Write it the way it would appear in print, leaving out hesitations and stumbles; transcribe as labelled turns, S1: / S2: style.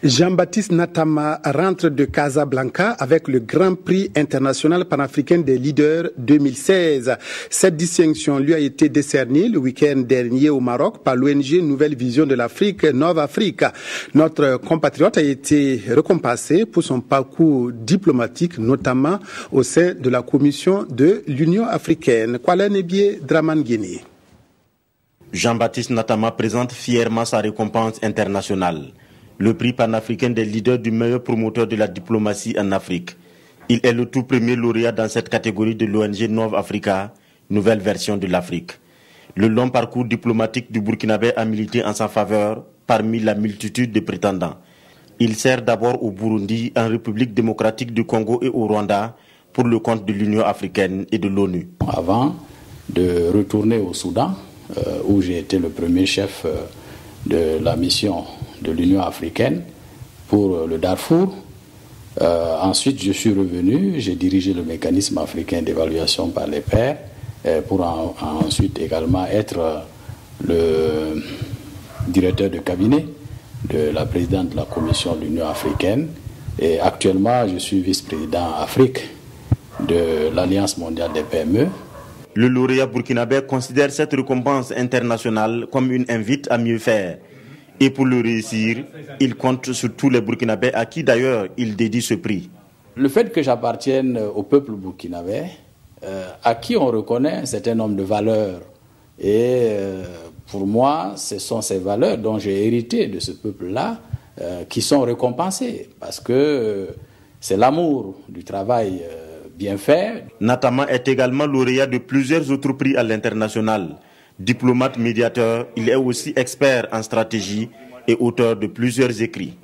S1: Jean-Baptiste Natama rentre de Casablanca avec le Grand Prix international panafricain des leaders 2016. Cette distinction lui a été décernée le week-end dernier au Maroc par l'ONG Nouvelle Vision de l'Afrique, Nova Africa. Notre compatriote a été récompensé pour son parcours diplomatique, notamment au sein de la Commission de l'Union africaine. Kwala Nebié Draman Guinée.
S2: Jean-Baptiste Natama présente fièrement sa récompense internationale. Le prix panafricain des leaders du meilleur promoteur de la diplomatie en Afrique. Il est le tout premier lauréat dans cette catégorie de l'ONG Nova Africa, nouvelle version de l'Afrique. Le long parcours diplomatique du Burkinabé a milité en sa faveur parmi la multitude de prétendants. Il sert d'abord au Burundi, en République démocratique du Congo et au Rwanda pour le compte de l'Union africaine et de l'ONU.
S3: Avant de retourner au Soudan, où j'ai été le premier chef de la mission de l'Union africaine pour le Darfour. Ensuite, je suis revenu, j'ai dirigé le mécanisme africain d'évaluation par les pairs pour ensuite également être le directeur de cabinet de la présidente de la Commission de l'Union africaine. Et actuellement, je suis vice-président Afrique de l'Alliance mondiale des PME.
S2: Le lauréat burkinabé considère cette récompense internationale comme une invite à mieux faire. Et pour le réussir, il compte sur tous les Burkinabés à qui d'ailleurs il dédie ce prix.
S3: Le fait que j'appartienne au peuple burkinabé, à qui on reconnaît un certain nombre de valeurs. Et pour moi, ce sont ces valeurs dont j'ai hérité de ce peuple-là qui sont récompensées. Parce que c'est l'amour du travail bien fait.
S2: Natama est également lauréat de plusieurs autres prix à l'international. Diplomate médiateur, il est aussi expert en stratégie et auteur de plusieurs écrits.